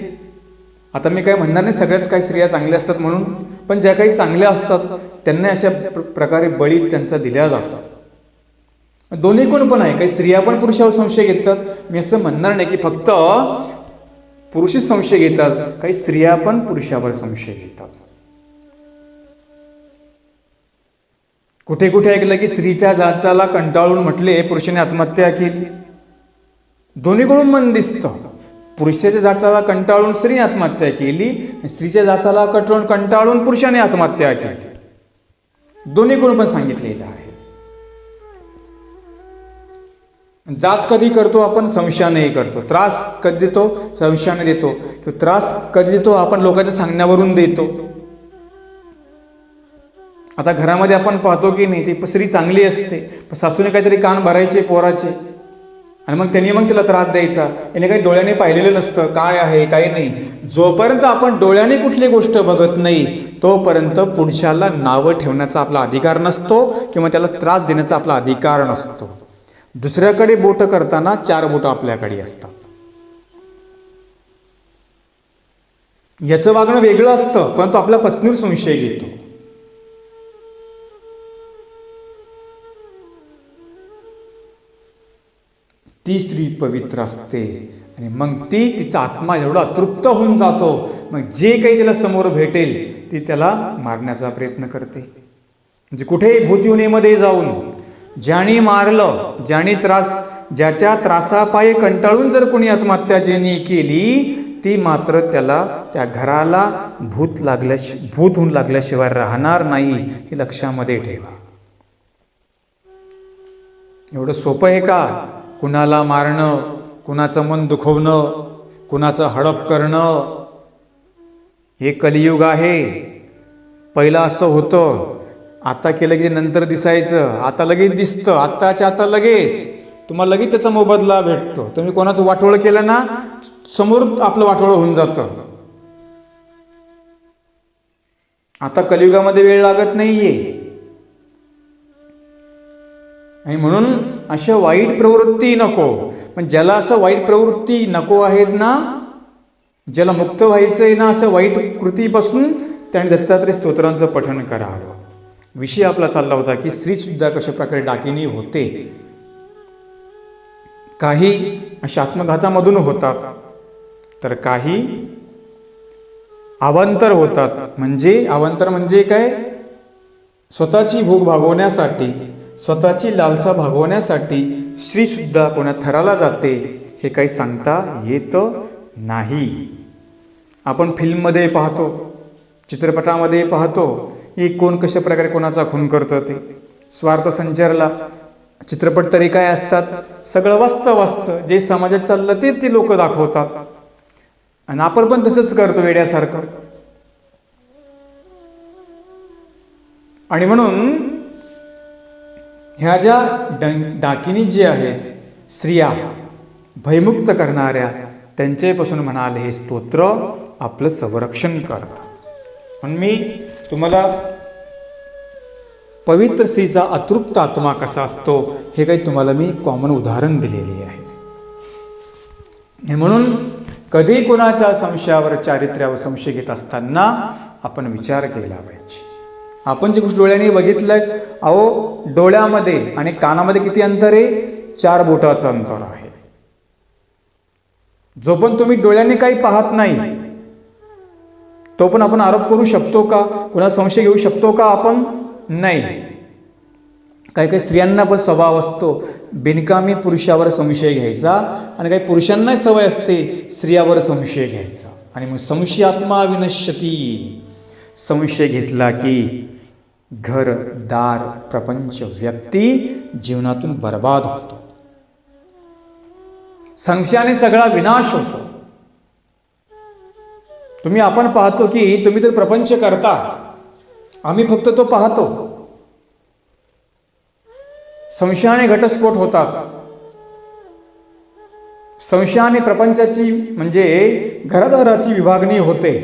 आता मी काय म्हणणार नाही सगळ्याच काही स्त्रिया चांगल्या असतात म्हणून, पण ज्या काही चांगल्या असतात त्यांना अशा प्रकारे बळी त्यांचा दिल्या जातात. दोन्ही कोण पण आहे, काही स्त्रिया पण पुरुषावर संशय घेतात. मी असं म्हणणार नाही की फक्त पुरुषच संशय घेतात, काही स्त्रिया पण पुरुषावर संशय घेतात. कुठे कुठे ऐकलं की स्त्रीच्या जाचाला कंटाळून म्हटले पुरुषाने आत्महत्या केली. दोन्हीकडून मन दिसतं. पुरुषाच्या जाचाला कंटाळून स्त्रीने आत्महत्या केली, स्त्रीच्या जाचाला कंटाळून पुरुषाने आत्महत्या केली. दोन्हीकडून पण सांगितलेलं आहे. जाच कधी करतो आपण? संशयाने करतो. त्रास कधी देतो? संशयाने देतो. किंवा त्रास कधी देतो? आपण लोकांच्या सांगण्यावरून देतो. आता घरामध्ये आपण पाहतो की नाही, ती स्त्री चांगली असते पण सासूने काहीतरी कान भरायचे पोराचे, आणि मग त्यांनी तिला त्रास द्यायचा. याने काही डोळ्याने पाहिलेलं नसतं काय आहे काही नाही. जोपर्यंत आपण डोळ्याने कुठली गोष्ट बघत नाही तोपर्यंत पुरुषाला नावं ठेवण्याचा आपला अधिकार नसतो किंवा त्याला त्रास देण्याचा आपला अधिकार नसतो. दुसऱ्याकडे बोट करताना 4 बोटं आपल्याकडे असतात. याचं वागणं वेगळं असतं, परंतु आपल्या पत्नीवर संशय घेतो. ती स्त्री पवित्र असते आणि मग तिचा आत्मा एवढा तृप्त होऊन जातो, मग जे काही तिला समोर भेटेल ती त्याला मारण्याचा प्रयत्न करते. म्हणजे कुठेही भूतयोनीमध्ये जाऊन ज्याने मारलं, ज्याच्या त्रासापायी कंटाळून जर कोणी आत्महत्या ज्यांनी केली, ती मात्र त्याला त्या घराला भूत होऊन लागल्याशिवाय राहणार नाही, हे लक्षामध्ये ठेवा. एवढं सोपं आहे का? कुणाला मारणं, कुणाचं मन दुखवणं, कुणाचं हडप करणं, हे कलियुग आहे. पहिलं असं होतं, आता केलं की नंतर दिसायचं, आता लगेच दिसतं, आत्ताच्या आता लगेच तुम्हाला लगेच त्याचा मोबदला भेटतो. तुम्ही कोणाचं वाटोळं केलं ना, समोर आपलं वाटोळं होऊन जातं. आता कलियुगामध्ये वेळ लागत नाहीये. आणि म्हणून अशा वाईट प्रवृत्ती नको. पण ज्याला असं वाईट प्रवृत्ती नको आहेत ना, ज्याला मुक्त व्हायचं आहे ना असं वाईट कृतीपासून, त्याने दत्तात्रय स्तोत्रांचं पठण करावं. विषय आपला चालला होता की स्त्री सुद्धा कशा प्रकारे डाकिनी होते. काही अशा आत्मघातामधून होतात, तर काही अवांतर होतात. अवांतर म्हणजे काय? स्वतःची भूक भागवण्यासाठी, स्वतःची लालसा भागवण्यासाठी स्त्री सुद्धा कोणा थराला जाते, हे काही सांगता येत नाही. आपण फिल्ममध्ये पाहतो चित्रपटामध्ये पाहतो की कोण कशा प्रकारे कोणाचा खून करतं, ते स्वार्थ संचारला चित्रपट तरी काय असतात, सगळं वास्तव जे समाजात चाललं ते ती लोक दाखवतात. आणि आपण पण तसंच करतो वेड्यासारखं. आणि म्हणून ह्या ज्या डाकिनी जे आहेत, स्त्रिया भयमुक्त करणाऱ्या, त्यांच्यापासून म्हणाले हे स्तोत्र आपलं संरक्षण करतं. म्हणून मी तुम्हाला पवित्र स्त्रीचा अतृप्त आत्मा कसा असतो हे काही तुम्हाला मी कॉमन उदाहरण दिलेले आहे. म्हणून कधी कोणाच्या संशयावर, चारित्र्यावर संशय घेत असताना आपण विचार केला पाहिजे. आपण जे गोष्ट डोळ्याने बघितलंय, अहो डोळ्यामध्ये आणि कानामध्ये किती अंतर आहे? 4 बोटाचं अंतर आहे. जो पण तुम्ही डोळ्याने काही पाहत नाही तो पण आपण आरोप करू शकतो का? कोणा संशय घेऊ शकतो का आपण? नाही. काही काही स्त्रियांना पण स्वभाव असतो बिनकामी पुरुषावर संशय घ्यायचा, आणि काही पुरुषांनाही सवय असते स्त्रियावर संशय घ्यायचा. आणि मग संशयात्मा विनश्यती, संशय घेतला की घर, दार, प्रपंच, व्यक्ती जीवनातून बर्बाद होतो. संशयाने सगळा विनाश होतो. आपण पाहतो की तुम्ही तर प्रपंच करता, आम्ही फक्त तो पाहतो. संशयाने घटस्फोट होतात. संशयाने प्रपंचाची म्हणजे घरादाराची विभागणी होते.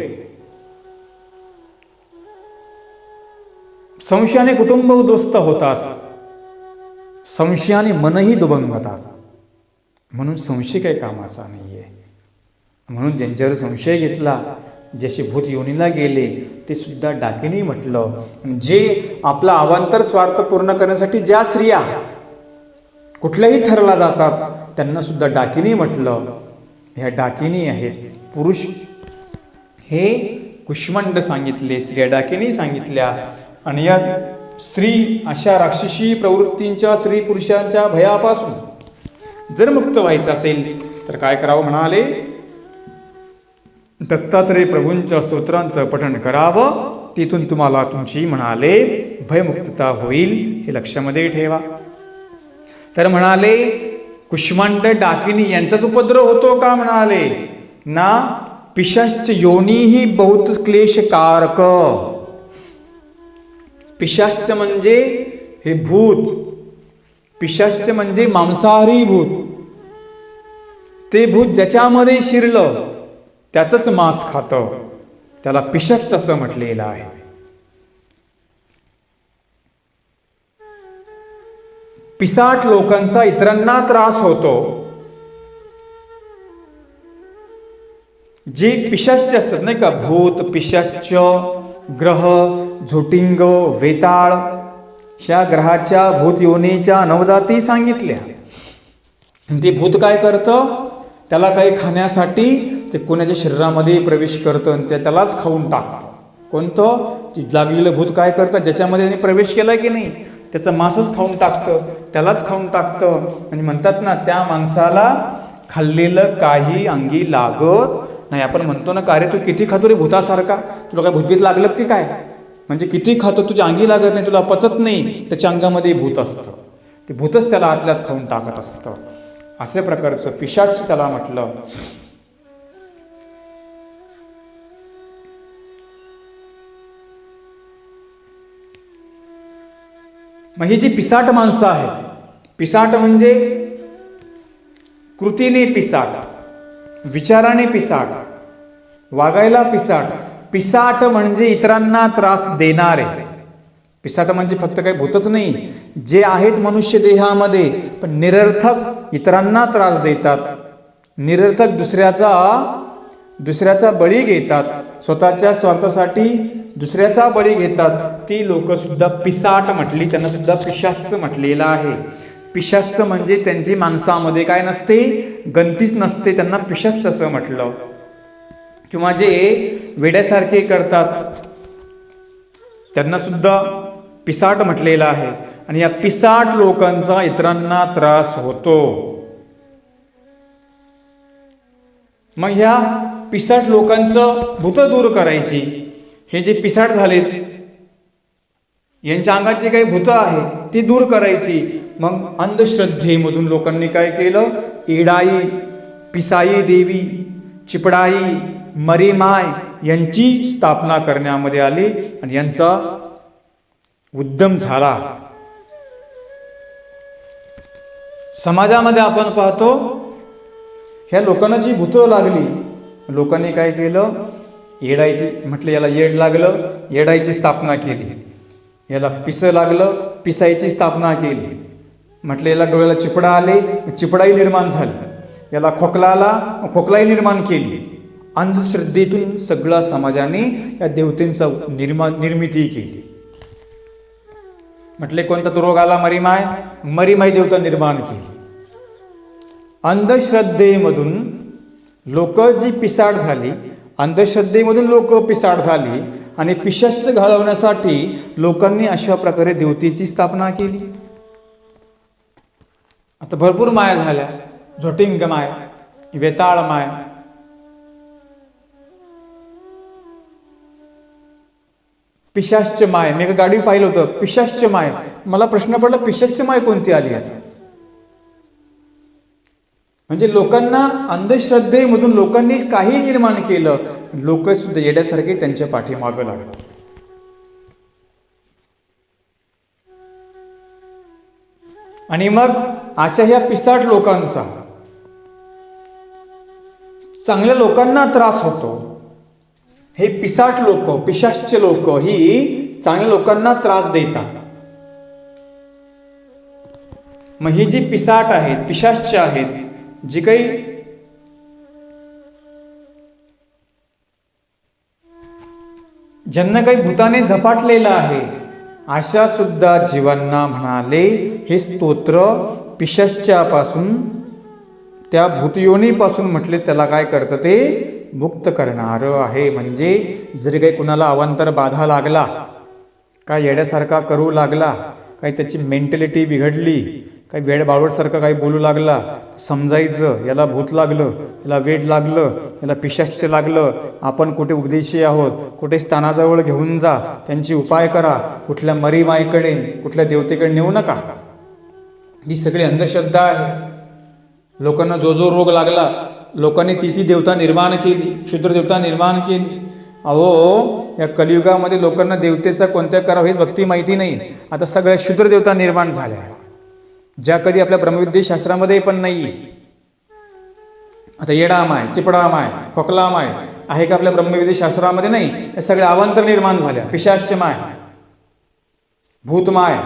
संशयाने कुटुंब उद्ध्वस्त होतात. संशयाने मनही दुभंगतात. म्हणून संशय काही कामाचा नाहीये. म्हणून ज्यांच्यावर संशय घेतला, जसे भूत योनीला गेले ते सुद्धा डाकिनी म्हटलं. जे आपला अवांतर स्वार्थ पूर्ण करण्यासाठी ज्या स्त्रिया कुठल्याही थरला जातात त्यांना सुद्धा डाकिनी म्हटलं. ह्या डाकिनी आहेत. पुरुष हे कुष्मांड सांगितले, स्त्रिया डाकिनी सांगितल्या. आणि या स्त्री अशा राक्षसी प्रवृत्तींच्या, स्त्री पुरुषांच्या भयापासून जर मुक्त व्हायचं असेल तर काय करावं म्हणाले? दत्तात्रय प्रभूंच्या स्तोत्रांचं पठण करावं. तिथून तुम्हाला तुमची म्हणाले भयमुक्तता होईल, हे लक्षामध्ये ठेवा. तर म्हणाले कुष्मांड, डाकिनी यांचाच उपद्रव होतो का? म्हणाले ना. पिशाच योनीही बहुत क्लेशकारक. पिशाच म्हणजे हे भूत. पिशाच म्हणजे मांसाहारी भूत. ते भूत ज्याच्यामध्ये शिरलं त्याचंच मांस खातं. त्याला पिशाच असं म्हटलेलं आहे. पिसाट लोकांचा इतरांना त्रास होतो. जे पिशाच असतात नाही का, भूत, पिशाच, ग्रह, झोटिंग, वेताळ, ह्या ग्रहाच्या भूत योनीच्या नवजाती सांगितल्या. ते भूत काय करतं? त्याला काही खाण्यासाठी ते कोणाच्या शरीरामध्ये प्रवेश करतं आणि त्यालाच खाऊन टाकतं. कोणतं? लागलेलं भूत काय करतं? ज्याच्यामध्ये त्याने प्रवेश केला की नाही त्याचं मांसच खाऊन टाकतं, त्यालाच खाऊन टाकतं. आणि म्हणतात ना, त्या माणसाला खाल्लेलं काही अंगी लागत नाही. आपण म्हणतो ना, का रे तू किती खातो रे भूतासारखा, तुला काय भूतभीत लागलं की काय? म्हणजे किती खातो, तुझ्या अंगी लागत नाही, तुला पचत नाही. त्याच्या अंगामध्ये भूत असतं. ते भूतच त्याला आतल्यात खाऊन टाकत असतं. अशा प्रकारचं पिशाच त्याला म्हटलं. मग ही जी पिसाट माणसं आहेत, पिसाट म्हणजे कृतीने पिसाट, विचाराने पिसाट, वागायला पिसाट. पिसाट म्हणजे इतरांना त्रास देणारे. पिसाट म्हणजे फक्त काही भूतच नाही, जे आहेत मनुष्य देहामध्ये पण निरर्थक इतरांना त्रास देतात, निरर्थक दुसऱ्याचा बळी घेतात, स्वतःच्या स्वार्थासाठी दुसऱ्याचा बळी घेतात. ती लोक सुद्धा पिसाट म्हटली, त्यांना सुद्धा पिशाच म्हटलेलं आहे. पिशाच म्हणजे त्यांची माणसामध्ये काय नसते, गंतीच नसते, त्यांना पिशाच असं म्हटलं. किंवा जे वेड्यासारखे करतात त्यांना सुद्धा पिसाट म्हटलेलं आहे. आणि या पिसाट लोकांचा इतरांना त्रास होतो. मग ह्या पिसाट लोकांचं भूत दूर करायची, हे जे पिसाट झालेत, यांच्या अंगाची काही भूतं आहे ती दूर करायची. मग अंधश्रद्धेमधून लोकांनी काय केलं? इडाई, पिसाई देवी, चिपडाई, मरीमाय यांची स्थापना करण्यामध्ये आली आणि यांचा उद्यम झाला. समाजामध्ये आपण पाहतो ह्या लोकांना जी भूतं लागली, लोकांनी काय केलं? येडाईची म्हटलं, याला येड लागलं, येडाईची स्थापना केली. याला पिसं लागलं, पिसाईची स्थापना केली. म्हटलं याला डोळ्याला चिपडा आले, चिपडाई निर्माण झाली. याला खोकला आला, खोकलाई निर्माण केली. अंधश्रद्धेतून सगळ्या समाजाने या देवतेंचा निर्मिती केली. म्हटले कोणता तो रोग आला? मरीमाय, मरीमाई देवता निर्माण केली. अंधश्रद्धेमधून लोक जी पिसाट झाली, अंधश्रद्धेमधून लोक पिसाट झाली आणि पिशाच घालवण्यासाठी लोकांनी अशा प्रकारे देवतेची स्थापना केली. आता भरपूर माया झाल्या. झोटिंग माय, वेताळ माय, पिशाच माय. मी एका गाडी पाहिलं होतं पिशाच माय. मला प्रश्न पडला पिशाच माय कोणती आली आता? म्हणजे लोकांना अंधश्रद्धेमधून लोकांनी काही निर्माण केलं, लोक सुद्धा येड्यासारखे त्यांच्या पाठीमागं लागले. आणि मग अशा ह्या पिसाट लोकांचा चांगल्या लोकांना त्रास होतो. हे पिसाट लोक, पिशाच लोक ही चांगल्या लोकांना त्रास देतात. मग ही जी पिसाट आहेत, पिशाच आहेत, जी काही ज्यांना काही भूताने झपाटलेलं आहे, अशा सुद्धा जीवांना म्हणाले हे स्तोत्र पिशाच्यापासून, त्या भूतयोनीपासून म्हटले त्याला काय करतं? ते मुक्त करणारं आहे. म्हणजे जरी काही कुणाला अवांतर बाधा लागला, काय येड्यासारखा करू लागला, काही त्याची मेंटॅलिटी बिघडली, काही वेड बावळटसारखं काही बोलू लागला, समजायचं याला भूत लागलं, याला वेड लागलं, याला पिशाच लागलं, आपण कुठे उपदेशी आहोत, कुठे स्थानाजवळ घेऊन जा, त्यांची उपाय करा, कुठल्या मरीमाईकडे, कुठल्या देवतेकडे नेऊ नका. ही सगळी अंधश्रद्धा आहे. लोकांना जो जो रोग लागला, लोकांनी ती देवता निर्माण केली, क्षुद्र देवता निर्माण केली. अहो, या कलियुगामध्ये लोकांना देवतेचा कोणत्या करावं हे भक्ती माहिती नाही. आता सगळ्या क्षुद्र देवता निर्माण झाल्या, ज्या कधी आपल्या ब्रह्मविद्या शास्त्रामध्ये पण नाही. आता येडामाय, चिपडामाय, खोकलामाय आहे का आपल्या ब्रह्मविद्या शास्त्रामध्ये? नाही. या सगळ्या अवांतर निर्माण झाल्या. पिशाच माय, भूतमाय,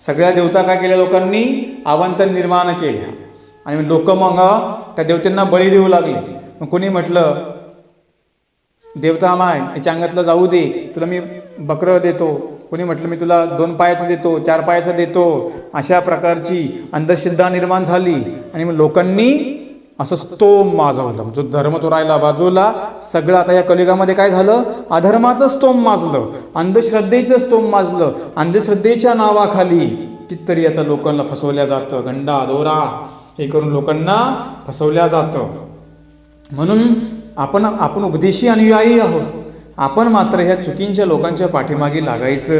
सगळ्या देवता काय केल्या? लोकांनी अवांतर निर्माण केल्या. आणि लोक मग त्या देवतांना बळी देऊ लागले. मग कोणी म्हटलं देवता माय, याच्या अंगातलं जाऊ दे, तुला मी बकरं देतो. कोणी म्हटलं मी तुला 2 पायाचं देतो, 4 पायाचं देतो. अशा प्रकारची अंधश्रद्धा निर्माण झाली. आणि मग लोकांनी असं स्तोम माजवलं. जो धर्म तो राहिला बाजूला. सगळं आता या कलियुगामध्ये काय झालं? अधर्माचं स्तोम माजलं, अंधश्रद्धेचं स्तोम माजलं. अंधश्रद्धेच्या नावाखाली कितीतरी आता लोकांना फसवल्या जातं. गंडा दोरा हे करून लोकांना फसवल्या जातं. म्हणून आपण उपदेशी अनुयायी आहोत. आपण मात्र ह्या चुकींच्या लोकांच्या पाठीमागे लागायचं.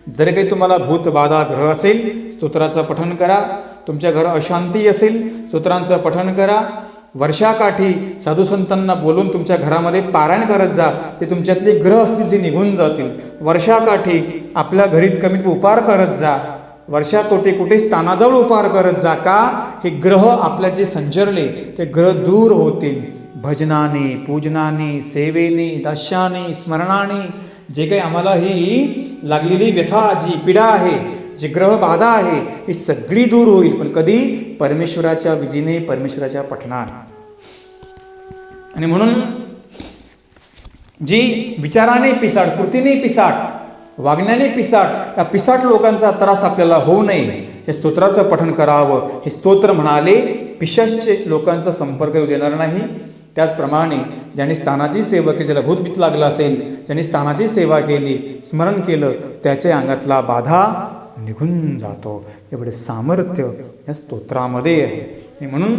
जर काही तुम्हाला भूत बाधा ग्रह असेल, स्तोत्राचं पठण करा. तुमच्या घरात अशांती असेल, स्तोत्रांचं पठण करा. वर्षाकाठी साधुसंतांना बोलून तुमच्या घरामध्ये पारायण करत जा. ते तुमच्यातले ग्रह असतील ते निघून जातील. वर्षाकाठी आपल्या घरीत कमीत उपहार करत जा. वर्षाकोटी कुठे स्थानाजवळ उपहार करत जा. का? हे ग्रह आपल्या जे संचरले ते ग्रह दूर होतील. भजनाने, पूजनाने, सेवेने, दास्याने, स्मरणाने जे काही आम्हाला ही लागलेली व्यथा, जी पीडा आहे, जी ग्रह बाधा आहे, ही सगळी दूर होईल. पण कधी? परमेश्वराच्या विधीने, परमेश्वराच्या पठणाने. आणि म्हणून जी विचाराने पिसाट, कृतीने पिसाट, वागण्याने पिसाट, या पिसाट लोकांचा त्रास आपल्याला होऊ नये हे स्तोत्राचं पठण करावं. हे स्तोत्र म्हणाले पिशाच लोकांचा संपर्क येऊ देणार नाही. त्याचप्रमाणे ज्यांनी स्थानाची सेवा केली, ज्याला भूतभीत लागला असेल, ज्यांनी स्थानाची सेवा केली, स्मरण केलं, त्याच्या अंगातला बाधा निघून जातो. एवढे सामर्थ्य या स्तोत्रामध्ये आहे. म्हणून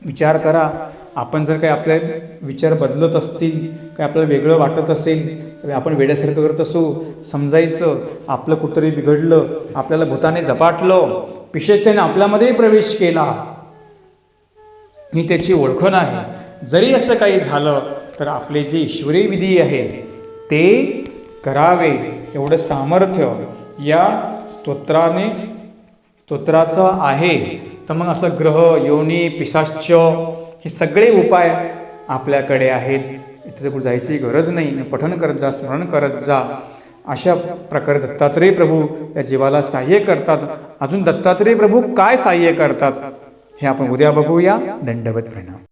विचार करा. आपण जर काही आपले विचार बदलत असतील, काही आपल्याला वेगळं वाटत असेल, आपण वेड्यासारखं करत असू, समजायचं आपलं कुठंतरी बिघडलं, आपल्याला भूताने झपाटलं, पिशाचाने आपल्यामध्येही प्रवेश केला, ही त्याची ओळख नाही. जरी असं काही झालं तर आपले जे ईश्वरी विधी आहे ते करावे एवढं सामर्थ्य या स्तोत्राचं आहे. तर मग असं ग्रह, योनी, पिशाच्च हे सगळे उपाय आपल्याकडे आहेत. इथे कुठे जायची गरज नाही. पठण करत जा, स्मरण करत जा. अशा प्रकारे दत्तात्रेय प्रभू या जीवाला सहाय्य करतात. अजून दत्तात्रेय प्रभू काय सहाय्य करतात हे आपण उद्या बघूया. दंडवत प्रणाम.